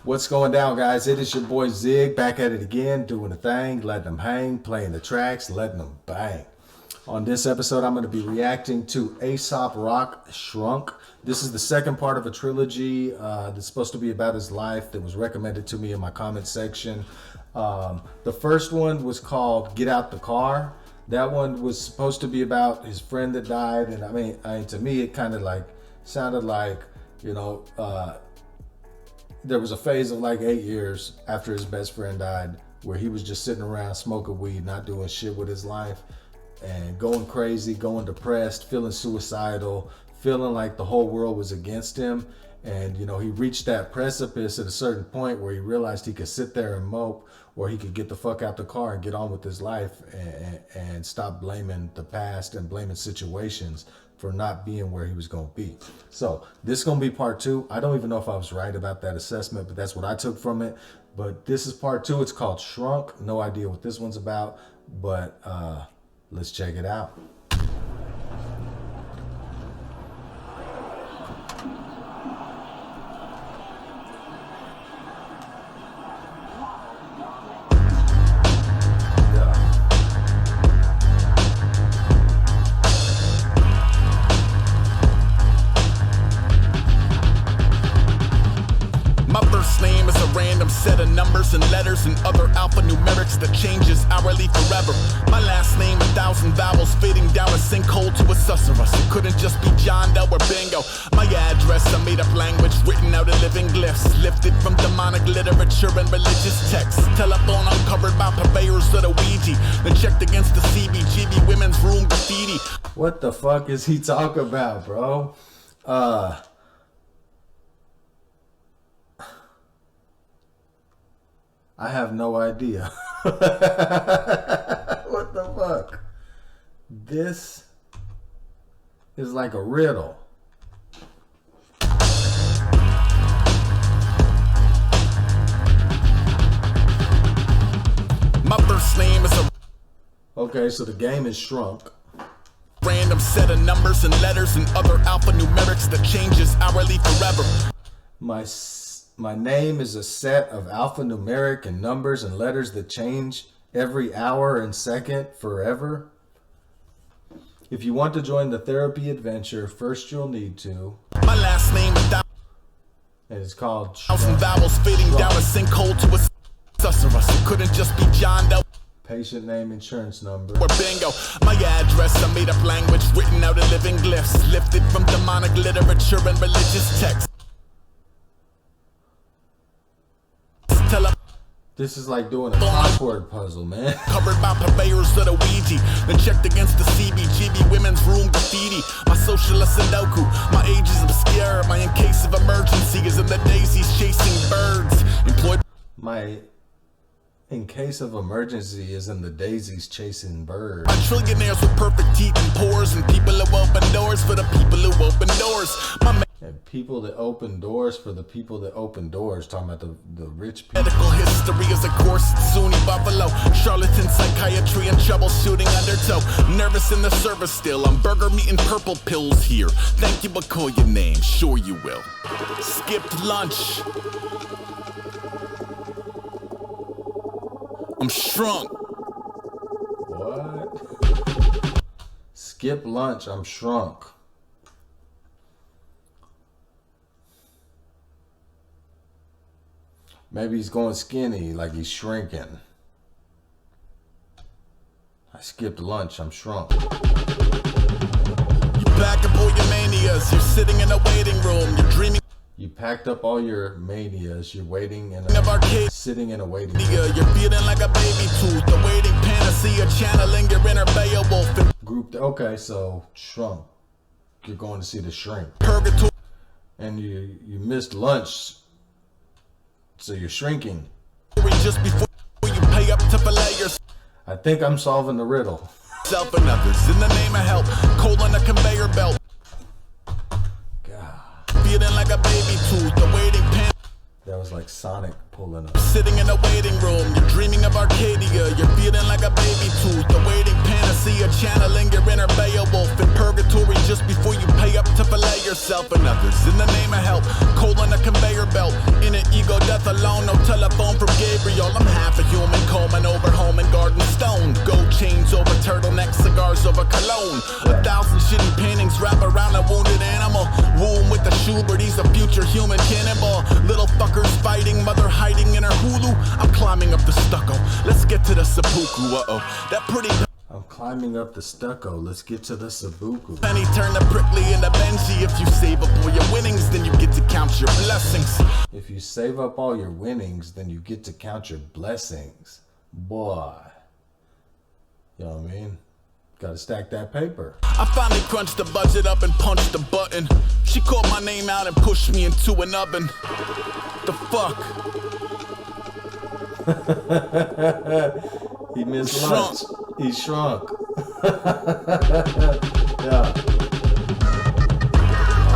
What's going down, guys? It is your boy Zig back at it again, doing the thing, letting them hang, playing the tracks, letting them bang. On this episode, I'm going to be reacting to Aesop Rock Shrunk. This is the second part of a trilogy that's supposed to be about his life that was recommended to me in my comment section. The first one was called Get Out the Car. That one was supposed to be about his friend that died, and I mean to me, it kind of like sounded like, you know, there was a phase of like 8 years after his best friend died where he was just sitting around smoking weed, not doing shit with his life, and going crazy, going depressed, feeling suicidal, feeling like the whole world was against him. And, you know, he reached that precipice at a certain point where he realized he could sit there and mope, or he could get the fuck out the car and get on with his life and stop blaming the past and blaming situations for not being where he was going to be. So this is going to be part two. I don't even know if I was right about that assessment, but that's what I took from it. But this is part two. It's called Shrunk. No idea what this one's about, but let's check it out. Set of numbers and letters and other alphanumerics that changes hourly forever. My last name, 1,000 vowels fading down a sinkhole to a susurrus. It couldn't just be John Doe or Bingo. My address, a made-up language written out of living glyphs, lifted from demonic literature and religious texts. Telephone uncovered by purveyors of the Ouija, then checked against the CBGB women's room graffiti. What the fuck is he talking about, bro? I have no idea. What the fuck? This is like a riddle. My first name is a... Okay, so the game is Shrunk. Random set of numbers and letters and other alphanumerics that changes hourly forever. My name is a set of alphanumeric and numbers and letters that change every hour and second forever. If you want to join the therapy adventure, first you'll need to... My last name is... And it's called 1,000 vowels fading down a sinkhole to a susurrus. It couldn't just be John Doe. Patient name, insurance number. Or Bingo. My address, a made-up language written out of living glyphs, lifted from demonic literature and religious texts. This is like doing a crossword puzzle, man. Covered by purveyors of the Ouija, then checked against the CBGB women's room graffiti. My socialist Sudoku, my age is obscure. My in case of emergency is in the daisies chasing birds. Employed. My in case of emergency is in the daisies chasing birds. My trillionaires with perfect teeth and pores, and people who open doors for the people who open doors. And people that open doors for the people that open doors. Talking about the rich people. Medical history is a course at SUNY Buffalo. Charlatan psychiatry and troubleshooting undertow. Nervous in the service still. I'm burger meat and purple pills here. Thank you, but call your name. Sure you will. Skipped lunch. I'm shrunk. What? Skip lunch. I'm shrunk. Maybe he's going skinny, like he's shrinking. I skipped lunch, I'm shrunk. You pack up all your manias, you're sitting in a waiting room, you're dreaming. You packed up all your manias, you're waiting in sitting in a waiting room. You're feeling like a baby tooth, the waiting panacea, channeling your inner Beowulf. Grouped, okay, so shrunk. You're going to see the shrink. Purgatory. And you missed lunch. So you're shrinking. Just before you pay up to fillet yourself. I think I'm solving the riddle. Self and others in the name of help. Cold on a conveyor belt. God. Feeling like a baby tooth, the waiting pan. That was like Sonic pulling up. Sitting in a waiting room, you're dreaming of Arcadia. You're feeling like a baby tooth, the waiting panacea, channeling your inner Beowulf. In purgatory just before you pay up to fillet yourself and others in the name of help. Cold on a conveyor belt, in an ego death alone, no telephone from Gabriel. I'm half a human, combing over home and garden stone. Gold chains over turtlenecks, cigars over cologne. 1,000 shitty paintings wrap around a wounded animal. Womb with the Schubert, he's a future human cannibal. Little fuckers fighting, mother hiding in her Hulu. I'm climbing up the stucco, let's get to the seppuku. That pretty I'm climbing up the stucco. Let's get to the Sabuku. penny turn the prickly into Benji. If you save up all your winnings, then you get to count your blessings. If you save up all your winnings, then you get to count your blessings. Boy. You know what I mean? Gotta stack that paper. I finally crunched the budget up and punched the button. She called my name out and pushed me into an oven. The fuck? He missed Shrunk. lunch. He shrunk. Yeah.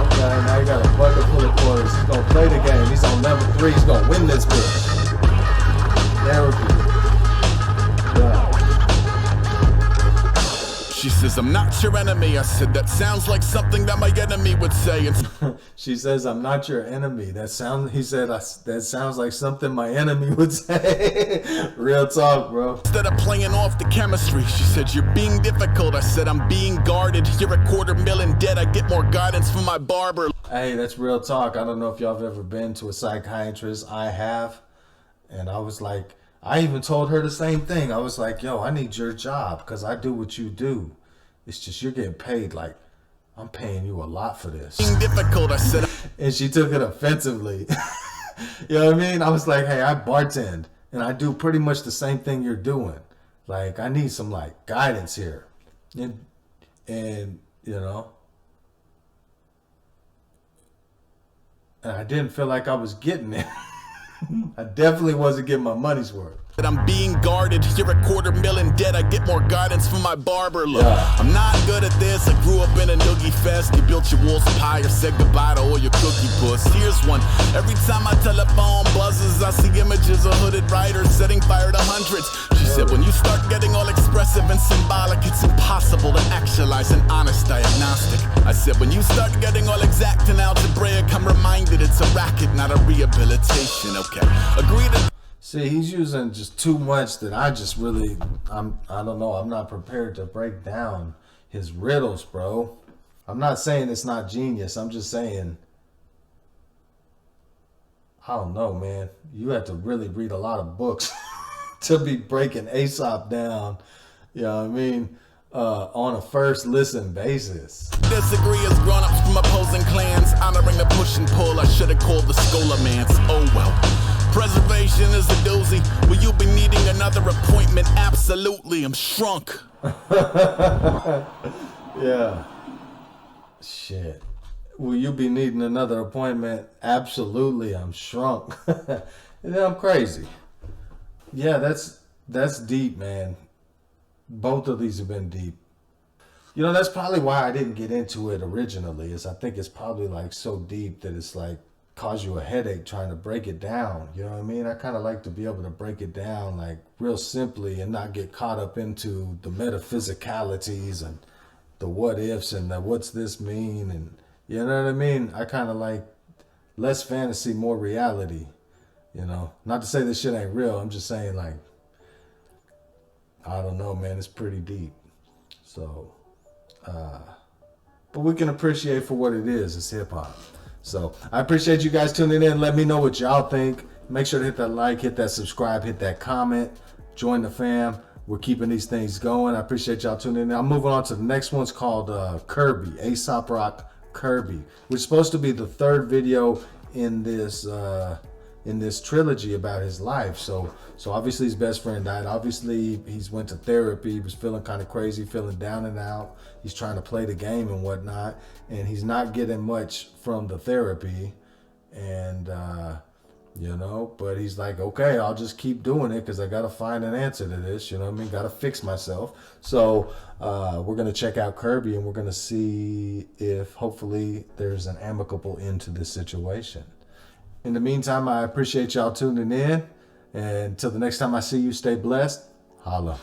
Okay, now you got a bucket full of quarters. He's gonna play the game. He's on level 3. He's gonna win this bitch. There we go. Yeah. She says, I'm not your enemy. I said, that sounds like something that my enemy would say. She says, I'm not your enemy. He said, that sounds like something my enemy would say. Real talk, bro. Instead of playing off the chemistry, she said, you're being difficult. I said, I'm being guarded. You're $250,000 in debt. I get more guidance from my barber. Hey, that's real talk. I don't know if y'all have ever been to a psychiatrist. I have. And I was like, I even told her the same thing. I was like, yo, I need your job because I do what you do. It's just you're getting paid like I'm paying you a lot for this. Being difficult, I said. And she took it offensively. You know what I mean? I was like, hey, I bartend and I do pretty much the same thing you're doing. Like, I need some like guidance here. And you know, and I didn't feel like I was getting it. I definitely wasn't getting my money's worth. I'm being guarded. You're $250,000 in debt. I get more guidance from my barber. Look, Yeah. I'm not good at this. I grew up in a noogie fest. You built your wolf's pie or said goodbye to all your cookie puss. Here's one. Every time my telephone buzzes, I see images of hooded riders setting fire to hundreds. She said, when you start getting all expressive and symbolic, it's impossible to actualize an honest diagnostic. I said, when you start getting all exact and algebraic, I'm reminded it's a racket, not a rehabilitation. Okay, agree to. See, he's using just too much that I just really, I don't know, I'm not prepared to break down his riddles, bro. I'm not saying it's not genius. I'm just saying, I don't know, man. You have to really read a lot of books to be breaking Aesop down, you know what I mean, on a first listen basis. Disagree as grown-ups from opposing clans, honoring the push and pull. I should have called the Scolamance. Oh well. Preservation is a doozy. Will you be needing another appointment? Absolutely. I'm shrunk. Yeah. Shit. Will you be needing another appointment? Absolutely. I'm shrunk. And I'm crazy. Yeah, that's deep, man. Both of these have been deep. You know, that's probably why I didn't get into it originally, is I think it's probably like so deep that it's like cause you a headache trying to break it down. You know what I mean? I kind of like to be able to break it down like real simply and not get caught up into the metaphysicalities and the what ifs and the what's this mean, and you know what I mean? I kind of like less fantasy, more reality, you know? Not to say this shit ain't real. I'm just saying, like, I don't know, man. It's pretty deep. So, but we can appreciate for what it is. It's hip hop. So I appreciate you guys tuning in. Let me know what y'all think. Make sure to hit that like, hit that subscribe, hit that comment, join the fam. We're keeping these things going. I appreciate y'all tuning in. I'm moving on to the next one's called Kirby, Aesop Rock Kirby, which is supposed to be the third video in this trilogy about his life. So obviously his best friend died. Obviously he's went to therapy. He was feeling kind of crazy, feeling down and out. He's trying to play the game and whatnot, and he's not getting much from the therapy. And you know, but he's like, okay, I'll just keep doing it because I got to find an answer to this. You know what I mean? Got to fix myself. So we're going to check out Kirby, and we're going to see if hopefully there's an amicable end to this situation. In the meantime, I appreciate y'all tuning in. And until the next time I see you, stay blessed. Holla.